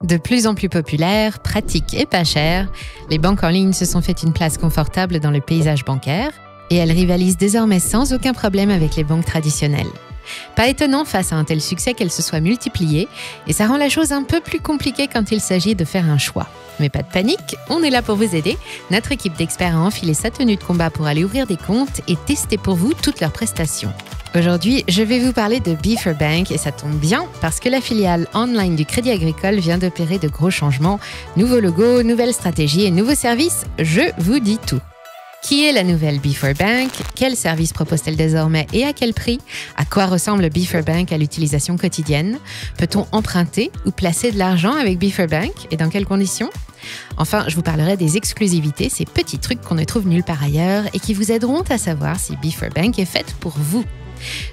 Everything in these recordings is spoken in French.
De plus en plus populaires, pratiques et pas chères, les banques en ligne se sont fait une place confortable dans le paysage bancaire et elles rivalisent désormais sans aucun problème avec les banques traditionnelles. Pas étonnant face à un tel succès qu'elles se soient multipliées et ça rend la chose un peu plus compliquée quand il s'agit de faire un choix. Mais pas de panique, on est là pour vous aider. Notre équipe d'experts a enfilé sa tenue de combat pour aller ouvrir des comptes et tester pour vous toutes leurs prestations. Aujourd'hui, je vais vous parler de Beefer Bank et ça tombe bien parce que la filiale online du Crédit Agricole vient d'opérer de gros changements. Nouveau logo, nouvelle stratégie et nouveaux services, je vous dis tout. Qui est la nouvelle Beefer Bank? Quels services propose-t-elle désormais et à quel prix? À quoi ressemble Beefer Bank à l'utilisation quotidienne? Peut-on emprunter ou placer de l'argent avec Beefer Bank et dans quelles conditions? Enfin, je vous parlerai des exclusivités, ces petits trucs qu'on ne trouve nulle part ailleurs et qui vous aideront à savoir si Beefer Bank est faite pour vous.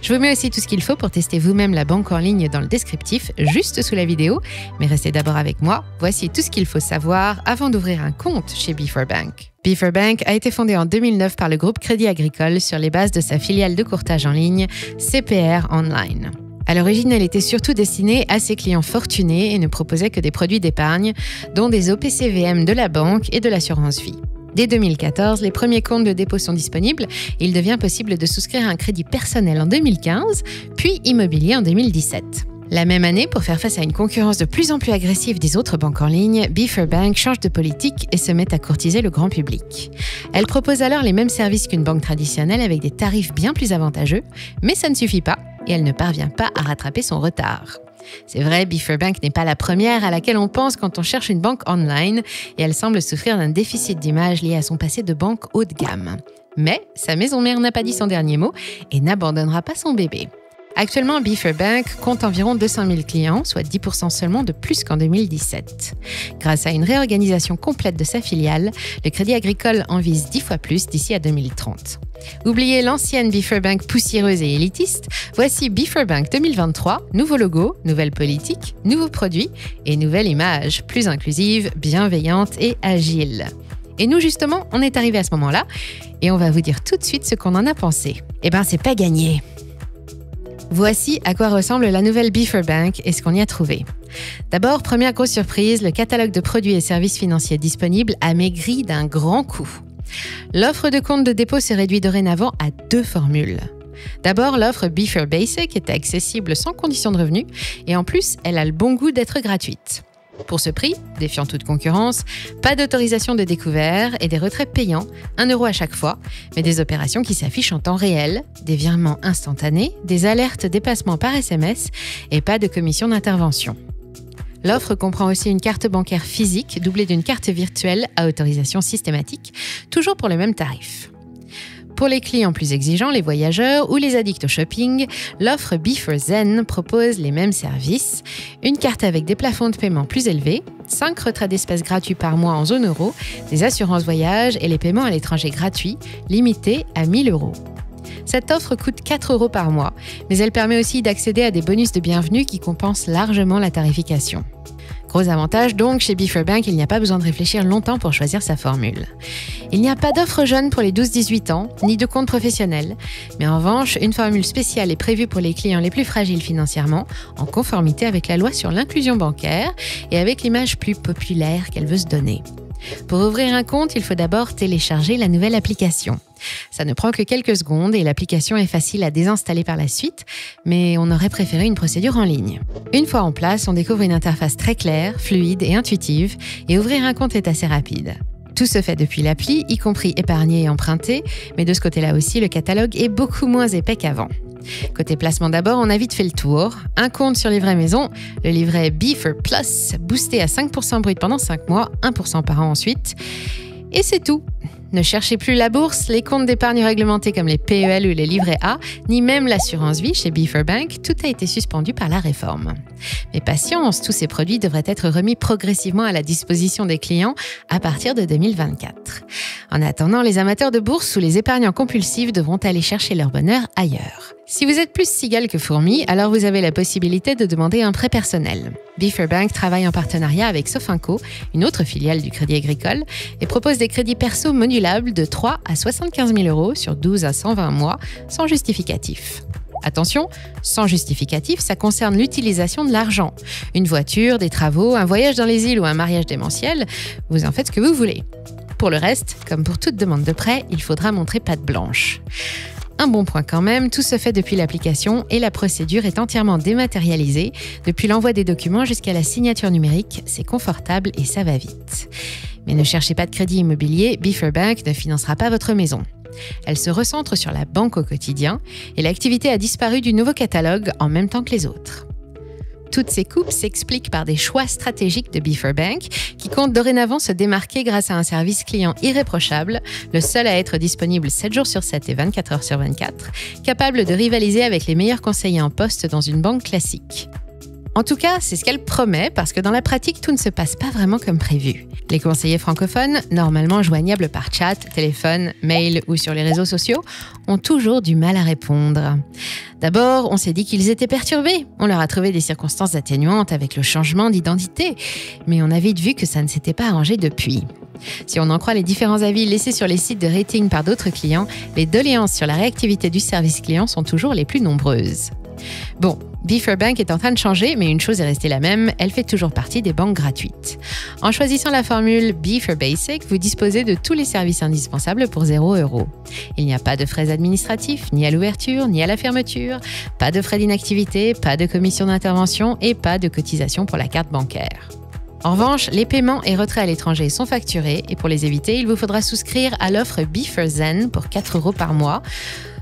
Je vous mets aussi tout ce qu'il faut pour tester vous-même la banque en ligne dans le descriptif, juste sous la vidéo. Mais restez d'abord avec moi. Voici tout ce qu'il faut savoir avant d'ouvrir un compte chez Beefer Bank. Beefer Bank a été fondée en 2009 par le groupe Crédit Agricole sur les bases de sa filiale de courtage en ligne, CPR Online. À l'origine, elle était surtout destinée à ses clients fortunés et ne proposait que des produits d'épargne, dont des OPCVM de la banque et de l'assurance vie. Dès 2014, les premiers comptes de dépôt sont disponibles et il devient possible de souscrire un crédit personnel en 2015, puis immobilier en 2017. La même année, pour faire face à une concurrence de plus en plus agressive des autres banques en ligne, Beefer Bank change de politique et se met à courtiser le grand public. Elle propose alors les mêmes services qu'une banque traditionnelle avec des tarifs bien plus avantageux, mais ça ne suffit pas et elle ne parvient pas à rattraper son retard. C'est vrai, Beefer Bank n'est pas la première à laquelle on pense quand on cherche une banque online et elle semble souffrir d'un déficit d'image lié à son passé de banque haut de gamme. Mais sa maison mère n'a pas dit son dernier mot et n'abandonnera pas son bébé. Actuellement, Beefer Bank compte environ 200 000 clients, soit 10% seulement de plus qu'en 2017. Grâce à une réorganisation complète de sa filiale, le Crédit Agricole en vise 10 fois plus d'ici à 2030. Oubliez l'ancienne Beefer Bank poussiéreuse et élitiste, voici Beefer Bank 2023, nouveau logo, nouvelle politique, nouveaux produits et nouvelle image, plus inclusive, bienveillante et agile. Et nous, justement, on est arrivé à ce moment-là et on va vous dire tout de suite ce qu'on en a pensé. Eh ben, c'est pas gagné. Voici à quoi ressemble la nouvelle Beefer Bank et ce qu'on y a trouvé. D'abord, première grosse surprise, le catalogue de produits et services financiers disponibles a maigri d'un grand coup. L'offre de compte de dépôt se réduit dorénavant à 2 formules. D'abord, l'offre Beefer Basic est accessible sans condition de revenu et en plus, elle a le bon goût d'être gratuite. Pour ce prix, défiant toute concurrence, pas d'autorisation de découvert et des retraits payants, 1 € à chaque fois, mais des opérations qui s'affichent en temps réel, des virements instantanés, des alertes dépassement par SMS et pas de commission d'intervention. L'offre comprend aussi une carte bancaire physique doublée d'une carte virtuelle à autorisation systématique, toujours pour le même tarif. Pour les clients plus exigeants, les voyageurs ou les addicts au shopping, l'offre Beefer Zen propose les mêmes services, une carte avec des plafonds de paiement plus élevés, 5 retraits d'espèces gratuits par mois en zone euro, des assurances voyage et les paiements à l'étranger gratuits, limités à 1 000 €. Cette offre coûte 4 € par mois, mais elle permet aussi d'accéder à des bonus de bienvenue qui compensent largement la tarification. Gros avantage donc, chez Beefer Bank, il n'y a pas besoin de réfléchir longtemps pour choisir sa formule. Il n'y a pas d'offre jeune pour les 12-18 ans, ni de compte professionnel. Mais en revanche, une formule spéciale est prévue pour les clients les plus fragiles financièrement, en conformité avec la loi sur l'inclusion bancaire et avec l'image plus populaire qu'elle veut se donner. Pour ouvrir un compte, il faut d'abord télécharger la nouvelle application. Ça ne prend que quelques secondes et l'application est facile à désinstaller par la suite, mais on aurait préféré une procédure en ligne. Une fois en place, on découvre une interface très claire, fluide et intuitive, et ouvrir un compte est assez rapide. Tout se fait depuis l'appli, y compris épargner et emprunter, mais de ce côté-là aussi, le catalogue est beaucoup moins épais qu'avant. Côté placement d'abord, on a vite fait le tour. Un compte sur livret maison, le livret Beefer Plus, boosté à 5% brut pendant 5 mois, 1% par an ensuite. Et c'est tout. Ne cherchez plus la bourse, les comptes d'épargne réglementés comme les PEL ou les livrets A, ni même l'assurance vie chez Beefer Bank, tout a été suspendu par la réforme. Mais patience, tous ces produits devraient être remis progressivement à la disposition des clients à partir de 2024. En attendant, les amateurs de bourse ou les épargnants compulsifs devront aller chercher leur bonheur ailleurs. Si vous êtes plus cigale que fourmi, alors vous avez la possibilité de demander un prêt personnel. Beefer Bank travaille en partenariat avec Sofinco, une autre filiale du Crédit Agricole, et propose des crédits perso modulables de 3 à 75 000 € sur 12 à 120 mois, sans justificatif. Attention, sans justificatif, ça concerne l'utilisation de l'argent. Une voiture, des travaux, un voyage dans les îles ou un mariage démentiel, vous en faites ce que vous voulez. Pour le reste, comme pour toute demande de prêt, il faudra montrer patte blanche. Un bon point quand même, tout se fait depuis l'application et la procédure est entièrement dématérialisée. Depuis l'envoi des documents jusqu'à la signature numérique, c'est confortable et ça va vite. Mais ne cherchez pas de crédit immobilier, Beaver Bank ne financera pas votre maison. Elle se recentre sur la banque au quotidien et l'activité a disparu du nouveau catalogue en même temps que les autres. Toutes ces coupes s'expliquent par des choix stratégiques de Beaver Bank qui compte dorénavant se démarquer grâce à un service client irréprochable, le seul à être disponible 7 jours sur 7 et 24 heures sur 24, capable de rivaliser avec les meilleurs conseillers en poste dans une banque classique. En tout cas, c'est ce qu'elle promet parce que dans la pratique, tout ne se passe pas vraiment comme prévu. Les conseillers francophones, normalement joignables par chat, téléphone, mail ou sur les réseaux sociaux, ont toujours du mal à répondre. D'abord, on s'est dit qu'ils étaient perturbés. On leur a trouvé des circonstances atténuantes avec le changement d'identité, mais on a vite vu que ça ne s'était pas arrangé depuis. Si on en croit les différents avis laissés sur les sites de rating par d'autres clients, les doléances sur la réactivité du service client sont toujours les plus nombreuses. Bon, Beaver Bank est en train de changer, mais une chose est restée la même, elle fait toujours partie des banques gratuites. En choisissant la formule Beaver Basic, vous disposez de tous les services indispensables pour 0 €. Il n'y a pas de frais administratifs, ni à l'ouverture, ni à la fermeture, pas de frais d'inactivité, pas de commission d'intervention et pas de cotisation pour la carte bancaire. En revanche, les paiements et retraits à l'étranger sont facturés et pour les éviter, il vous faudra souscrire à l'offre Beaver Zen pour 4 € par mois.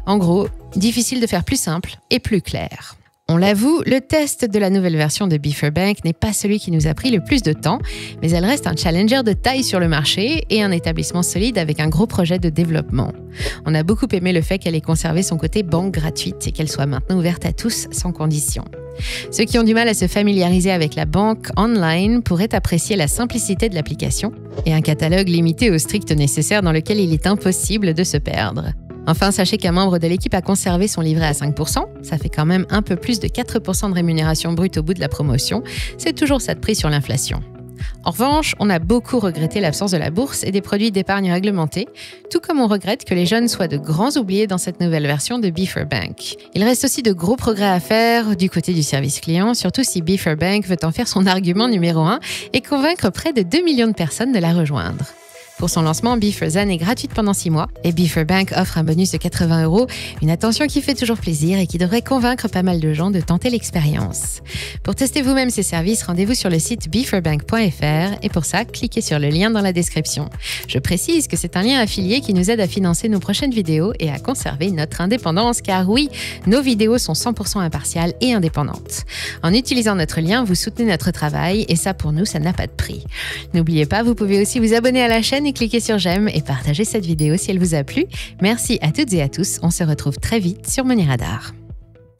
En gros, difficile de faire plus simple et plus clair. On l'avoue, le test de la nouvelle version de Beaver Bank n'est pas celui qui nous a pris le plus de temps, mais elle reste un challenger de taille sur le marché et un établissement solide avec un gros projet de développement. On a beaucoup aimé le fait qu'elle ait conservé son côté banque gratuite et qu'elle soit maintenant ouverte à tous sans condition. Ceux qui ont du mal à se familiariser avec la banque online pourraient apprécier la simplicité de l'application et un catalogue limité au strict nécessaire dans lequel il est impossible de se perdre. Enfin, sachez qu'un membre de l'équipe a conservé son livret à 5%. Ça fait quand même un peu plus de 4% de rémunération brute au bout de la promotion. C'est toujours ça de prix sur l'inflation. En revanche, on a beaucoup regretté l'absence de la bourse et des produits d'épargne réglementés, tout comme on regrette que les jeunes soient de grands oubliés dans cette nouvelle version de Beaver Bank. Il reste aussi de gros progrès à faire du côté du service client, surtout si Beaver Bank veut en faire son argument numéro 1 et convaincre près de 2 millions de personnes de la rejoindre. Pour son lancement, Beaver Zen est gratuite pendant 6 mois et Beaver Bank offre un bonus de 80 €, une attention qui fait toujours plaisir et qui devrait convaincre pas mal de gens de tenter l'expérience. Pour tester vous-même ces services, rendez-vous sur le site beaverbank.fr et pour ça, cliquez sur le lien dans la description. Je précise que c'est un lien affilié qui nous aide à financer nos prochaines vidéos et à conserver notre indépendance car oui, nos vidéos sont 100% impartiales et indépendantes. En utilisant notre lien, vous soutenez notre travail et ça pour nous, ça n'a pas de prix. N'oubliez pas, vous pouvez aussi vous abonner à la chaîne et cliquez sur j'aime et partagez cette vidéo si elle vous a plu. Merci à toutes et à tous. On se retrouve très vite sur Money Radar.